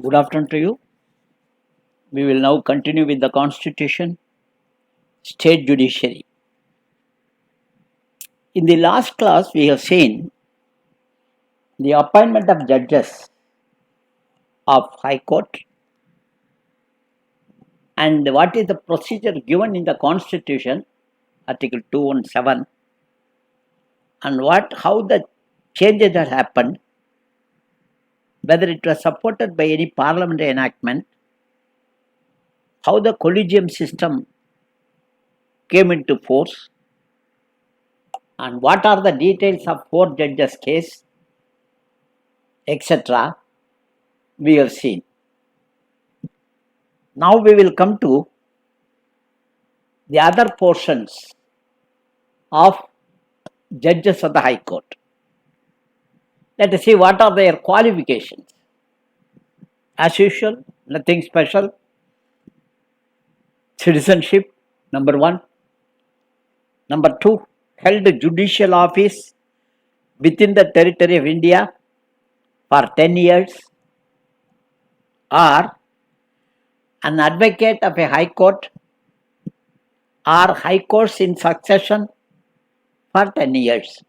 Good afternoon to you. We will now continue with the Constitution, State Judiciary. In the last class, we have seen the appointment of judges of High Court and what is the procedure given in the Constitution, Article 217, and how the changes that happened, whether it was supported by any parliamentary enactment, how the collegium system came into force, and what are the details of 4 judges case, etc. we have seen. Now we will come to the other portions of judges of the High Court. Let us see what are their qualifications. As usual, nothing special. Citizenship, number 1. Number 2, held judicial office within the territory of India for 10 years, or an advocate of a High Court or High Courts in succession for 10 years.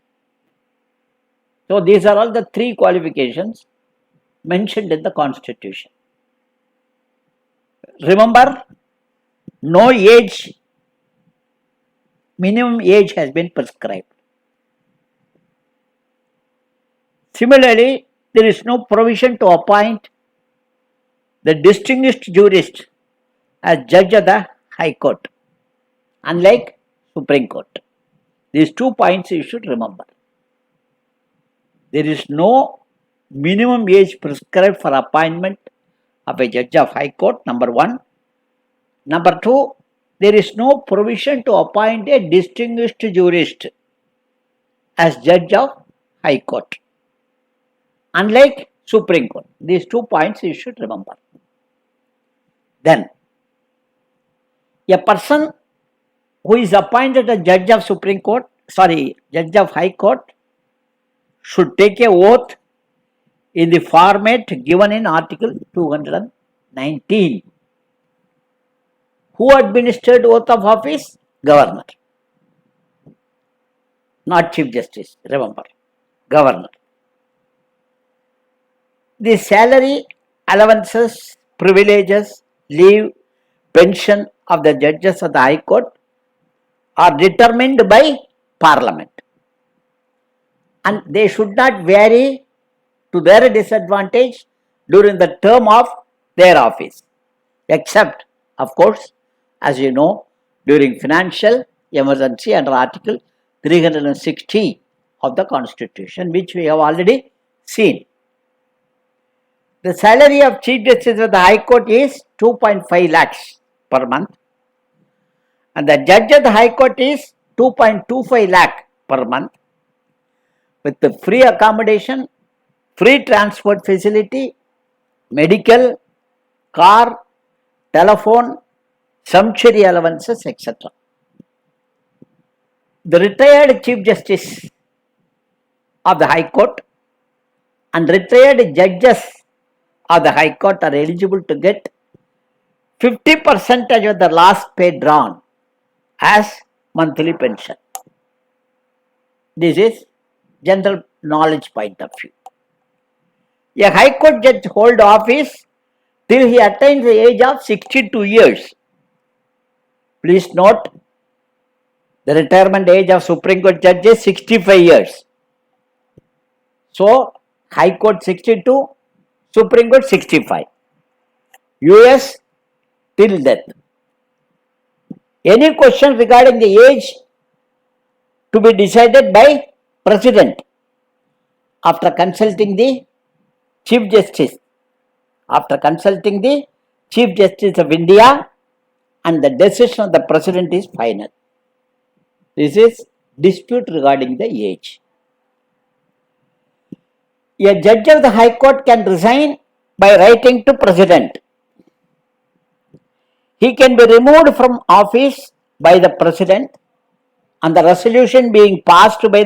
So these are all the 3 qualifications mentioned in the Constitution. Remember, no age, minimum age has been prescribed. Similarly, there is no provision to appoint the distinguished jurist as judge of the High Court, unlike Supreme Court. These 2 points you should remember. There is no minimum age prescribed for appointment of a judge of High Court, number 1. Number 2, there is no provision to appoint a distinguished jurist as judge of High Court, unlike Supreme Court. These 2 points you should remember. Then, a person who is appointed a judge of judge of High Court should take a oath in the format given in Article 219. Who administered oath of office? Governor. Not Chief Justice, remember. Governor. The salary, allowances, privileges, leave, pension of the judges of the High Court are determined by Parliament, and they should not vary to their disadvantage during the term of their office, except, of course, as you know, during financial emergency under Article 360 of the Constitution, which we have already seen. The salary of Chief Justice of the High Court is 2.5 lakhs per month, and the Judge of the High Court is 2.25 lakh per month, with the free accommodation, free transport facility, medical, car, telephone, sumptuary allowances, etc. The retired Chief Justice of the High Court and retired judges of the High Court are eligible to get 50% of the last pay drawn as monthly pension. This is general knowledge point of view. A High Court judge hold office till he attains the age of 62 years. Please note, the retirement age of Supreme Court judge is 65 years. So, High Court 62, Supreme Court 65. US till death. Any question regarding the age to be decided by President after consulting the Chief Justice. After consulting the Chief Justice of India, and the decision of the President is final. This is dispute regarding the age. A judge of the High Court can resign by writing to President. He can be removed from office by the President and the resolution being passed by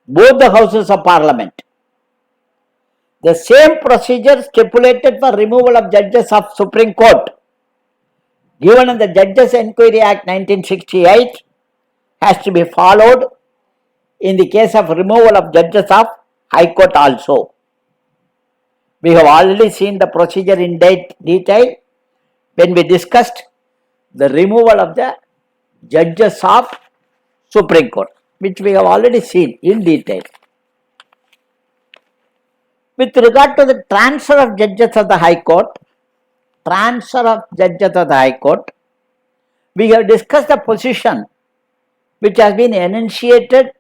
both the houses of Parliament. The same procedure stipulated for removal of judges of Supreme Court given in the Judges Enquiry Act 1968 has to be followed in the case of removal of judges of High Court also. We have already seen the procedure in detail when we discussed the removal of the judges of Supreme Court, which we have already seen in detail. With regard to the transfer of judges of the High Court, we have discussed the position which has been enunciated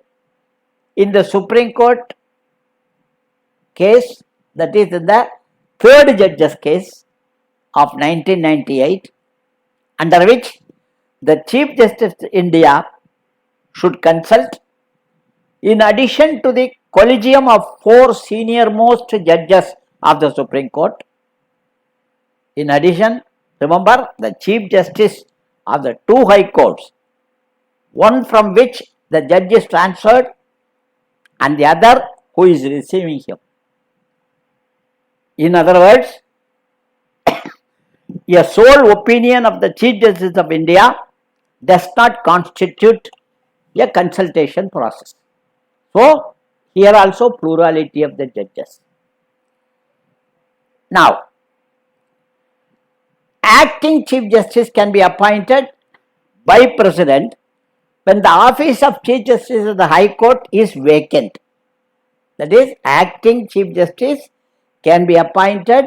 in the Supreme Court case, that is in the third judge's case of 1998, under which the Chief Justice of India should consult, in addition to the collegium of 4 senior-most judges of the Supreme Court. In addition, remember, the Chief Justice of the 2 High Courts, one from which the judge is transferred and the other who is receiving him. In other words, a sole opinion of the Chief Justice of India does not constitute a consultation process. So, here also plurality of the judges. Now, acting Chief Justice can be appointed by President when the office of Chief Justice of the High Court is vacant. That is, acting Chief Justice can be appointed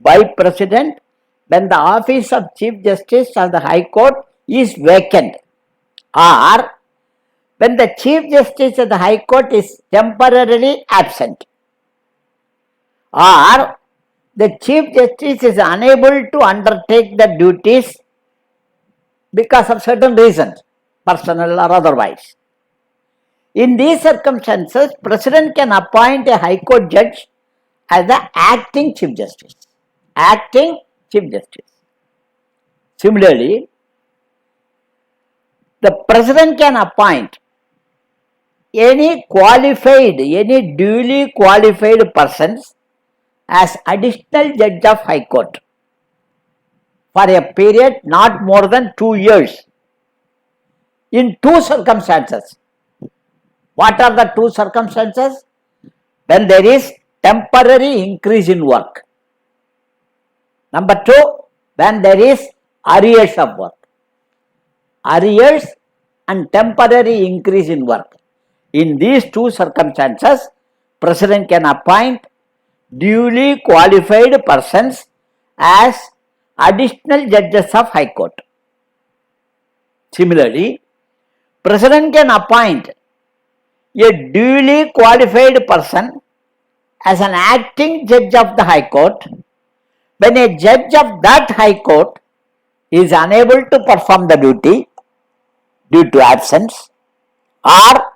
by President when the office of Chief Justice of the High Court is vacant, or when the Chief Justice of the High Court is temporarily absent, or the Chief Justice is unable to undertake the duties because of certain reasons, personal or otherwise. In these circumstances, President can appoint a High Court judge as the acting Chief Justice. Acting Chief Justice. Similarly, the President can appoint any duly qualified persons as additional judge of High Court for a period not more than 2 years in 2 circumstances. What are the 2 circumstances? When there is temporary increase in work. Number 2, when there is arrears of work. Arrears and temporary increase in work. In these 2 circumstances, President can appoint duly qualified persons as additional judges of High Court. Similarly, President can appoint a duly qualified person as an acting judge of the High Court when a judge of that High Court is unable to perform the duty due to absence, or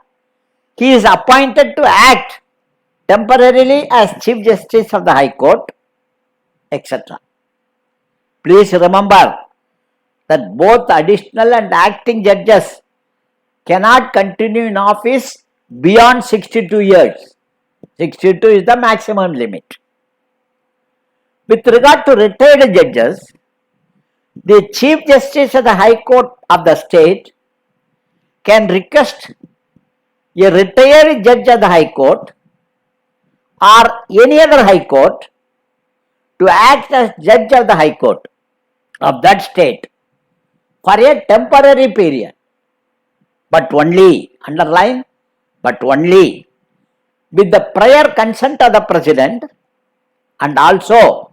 he is appointed to act temporarily as Chief Justice of the High Court, etc. Please remember that both additional and acting judges cannot continue in office beyond 62 years. 62 is the maximum limit. With regard to retired judges, the Chief Justice of the High Court of the state can request a retired judge of the High Court or any other High Court to act as judge of the High Court of that state for a temporary period, but only, underline, but only with the prior consent of the President and also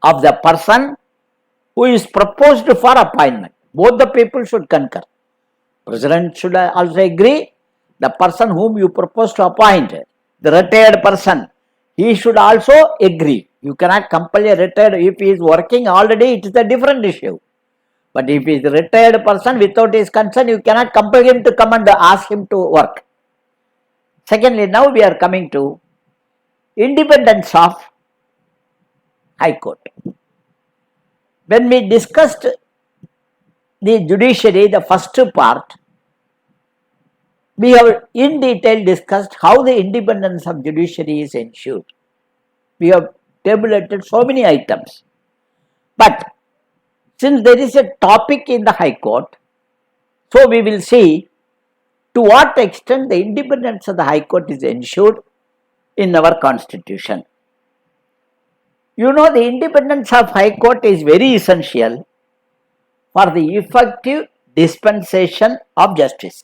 of the person who is proposed for appointment. Both the people should concur. President should also agree. The person whom you propose to appoint, the retired person, he should also agree. You cannot compel a retired, if he is working already, it is a different issue. But if he is a retired person without his consent, you cannot compel him to come and ask him to work. Secondly, now we are coming to independence of High Court. When we discussed the judiciary, the first part, we have in detail discussed how the independence of judiciary is ensured. We have tabulated so many items. But since there is a topic in the High Court, so we will see to what extent the independence of the High Court is ensured in our constitution. You know, the independence of High Court is very essential for the effective dispensation of justice.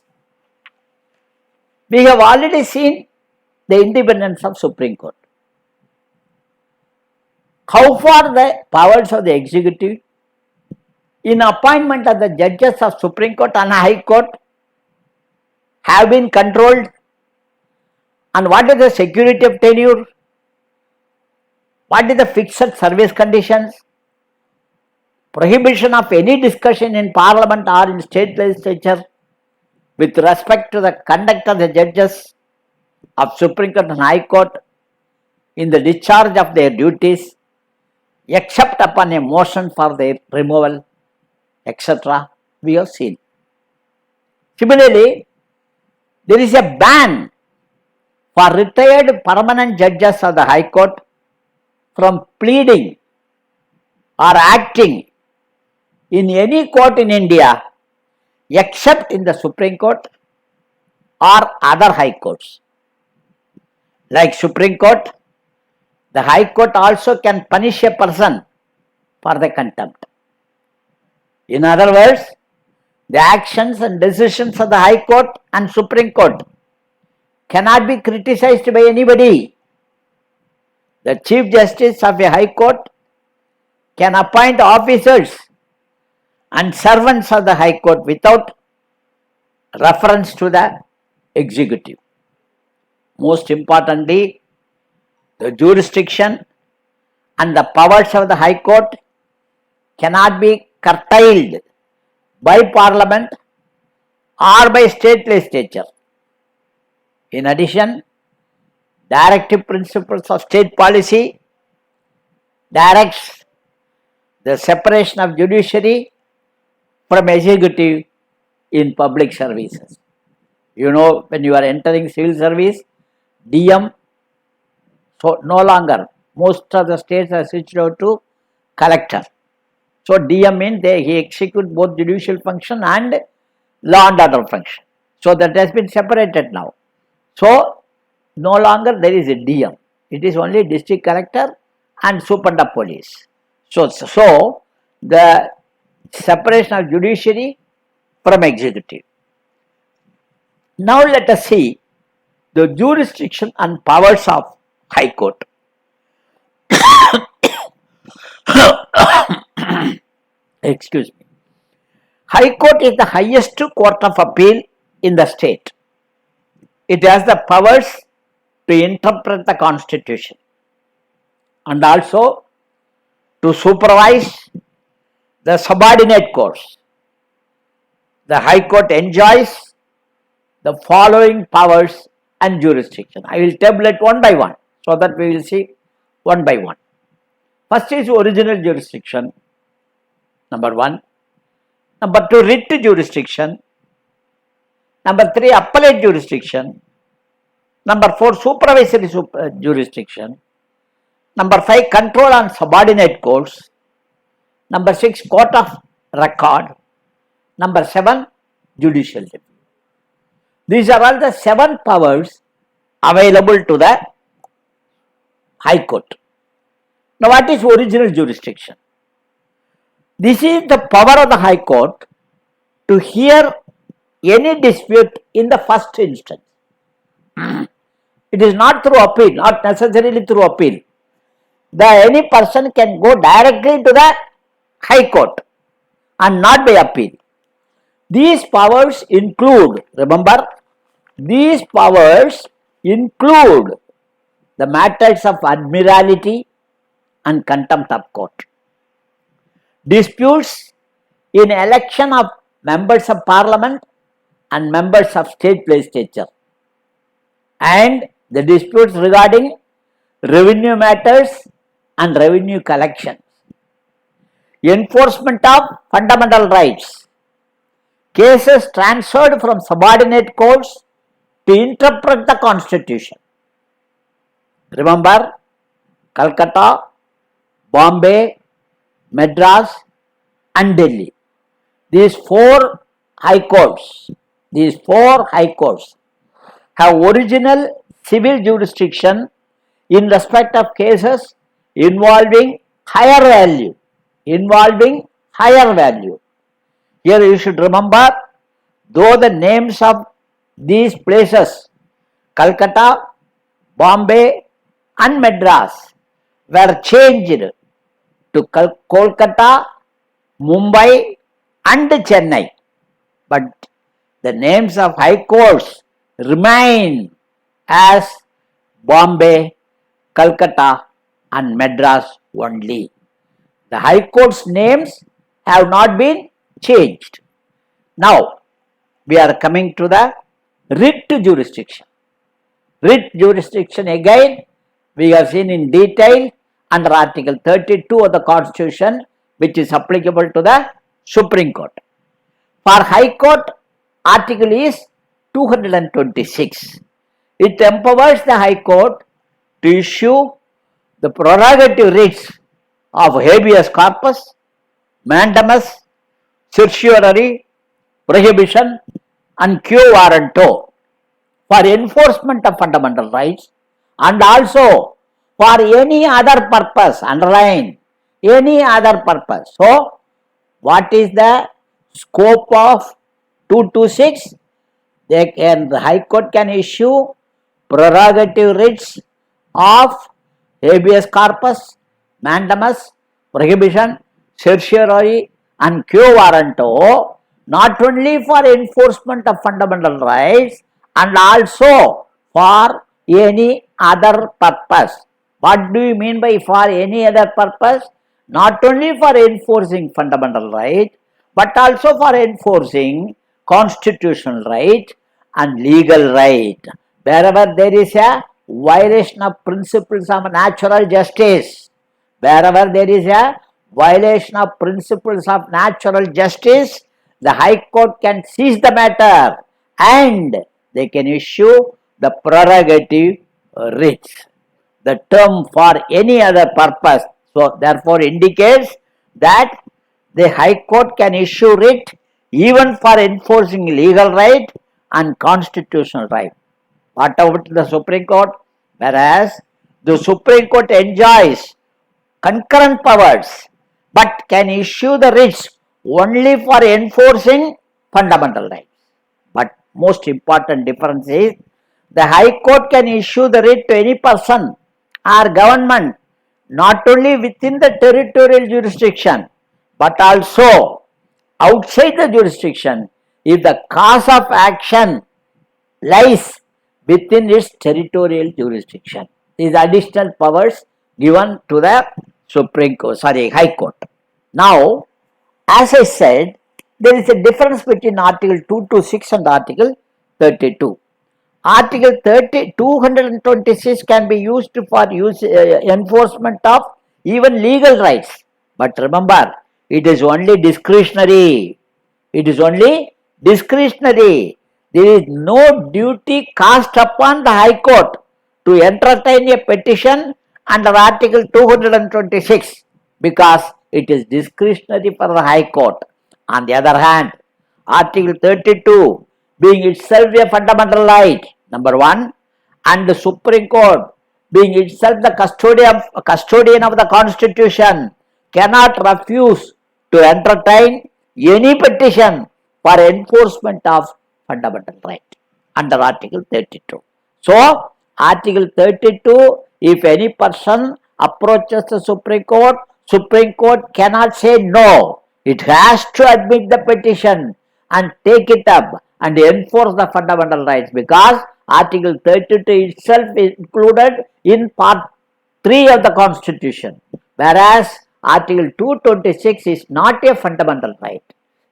We have already seen the independence of Supreme Court. How far the powers of the executive in appointment of the judges of Supreme Court and High Court have been controlled, and what is the security of tenure, what is the fixed service conditions, prohibition of any discussion in Parliament or in state legislature with respect to the conduct of the judges of Supreme Court and High Court in the discharge of their duties, except upon a motion for their removal, etc. we have seen. Similarly, there is a ban for retired permanent judges of the High Court from pleading or acting in any court in India except in the Supreme Court or other High Courts. Like Supreme Court, the High Court also can punish a person for the contempt. In other words, the actions and decisions of the High Court and Supreme Court cannot be criticized by anybody. The Chief Justice of a High Court can appoint officers and servants of the High Court without reference to the executive. Most importantly, the jurisdiction and the powers of the High Court cannot be curtailed by Parliament or by state legislature. In addition, directive principles of state policy directs the separation of judiciary from executive in public services. You know, when you are entering civil service, DM, so no longer, most of the states are switched out to collector. So DM means he executes both judicial function and law and order function. So that has been separated now. So no longer there is a DM. It is only district collector and superintendent of police. So the separation of judiciary from executive. Now let us see the jurisdiction and powers of High Court. Excuse me. High Court is the highest court of appeal in the state. It has the powers to interpret the Constitution and also to supervise the subordinate courts. The High Court enjoys the following powers and jurisdiction. I will tabulate one by one so that we will see one by one. First is original jurisdiction, number 1. Number 2, writ jurisdiction. Number 3, appellate jurisdiction. Number 4, supervisory jurisdiction. Number 5, control on subordinate courts. Number 6, court of record. Number 7, judicial review. These are all the 7 powers available to the High Court. Now, what is original jurisdiction? This is the power of the High Court to hear any dispute in the first instance. It is not through appeal, not necessarily through appeal. Any person can go directly to the High Court and not by appeal. These powers include, remember, these powers include the matters of admiralty and contempt of court, disputes in election of members of Parliament and members of state legislature, and the disputes regarding revenue matters and revenue collections, enforcement of fundamental rights, cases transferred from subordinate courts to interpret the Constitution. Remember, Calcutta, Bombay, Madras and Delhi. These four high courts have original civil jurisdiction in respect of cases involving higher value. Here you should remember, though the names of these places, Calcutta, Bombay and Madras, were changed to Kolkata, Mumbai and Chennai, but the names of high courts remain as Bombay, Calcutta and Madras only. The high courts names have not been changed. Now we are coming to the writ jurisdiction. Writ jurisdiction again we have seen in detail under Article 32 of the Constitution, which is applicable to the Supreme Court. For High Court, article is 226. It empowers the High Court to issue the prerogative writs of habeas corpus, mandamus, certiorari, prohibition and quo warranto for enforcement of fundamental rights and also for any other purpose, underline, any other purpose. So, what is the scope of 226? The High Court can issue prerogative writs of habeas corpus, mandamus, prohibition, certiorari and quo warranto, not only for enforcement of fundamental rights and also for any other purpose. What do you mean by for any other purpose? Not only for enforcing fundamental right, but also for enforcing constitutional right and legal right. Wherever there is a violation of principles of natural justice, the High Court can seize the matter and they can issue the prerogative writs. The term for any other purpose, so therefore indicates that the High Court can issue writ even for enforcing legal right and constitutional right. What about the Supreme Court? Whereas the Supreme Court enjoys concurrent powers but can issue the writs only for enforcing fundamental rights. But most important difference is the High Court can issue the writ to any person or government not only within the territorial jurisdiction but also outside the jurisdiction if the cause of action lies within its territorial jurisdiction. These additional powers given to the High Court. Now, as I said, there is a difference between Article 226 and Article 32. Article 226 can be used for enforcement of even legal rights. But remember, it is only discretionary. There is no duty cast upon the High Court to entertain a petition under Article 226 because it is discretionary for the High Court. On the other hand, Article 32 being itself a fundamental right, number one, and the Supreme Court being itself the custodian of the Constitution cannot refuse to entertain any petition for enforcement of fundamental right under Article 32. So, Article 32, if any person approaches the Supreme Court cannot say no. It has to admit the petition and take it up and enforce the fundamental rights because Article 32 itself is included in Part 3 of the Constitution, whereas Article 226 is not a fundamental right.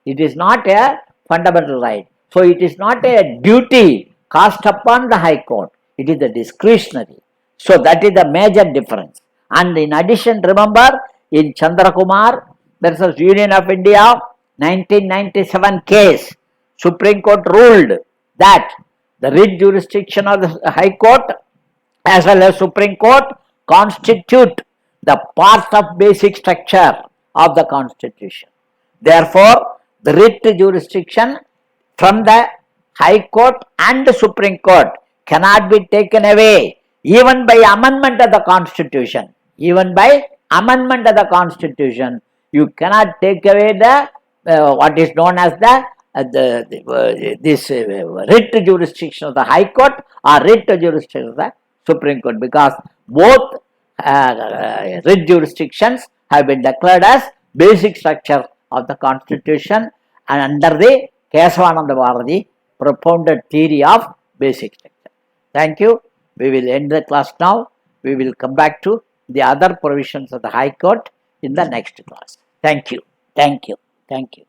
It is not a fundamental right. So, it is not a duty cast upon the High Court. It is a discretionary. So, that is the major difference. And in addition, remember, in Chandrakumar versus Union of India 1997 case, Supreme Court ruled that the writ jurisdiction of the High Court as well as Supreme Court constitute the part of basic structure of the Constitution. Therefore, the writ jurisdiction from the High Court and the Supreme Court cannot be taken away even by amendment of the Constitution. Even by amendment of the Constitution, you cannot take away the what is known as this writ jurisdiction of the High Court or writ jurisdiction of the Supreme Court, because both writ jurisdictions have been declared as basic structure of the Constitution and under the Kesavananda Bharati propounded theory of basic structure. Thank you. We will end the class now. We will come back to the other provisions of the High Court in the next class. Thank you. Thank you. Thank you.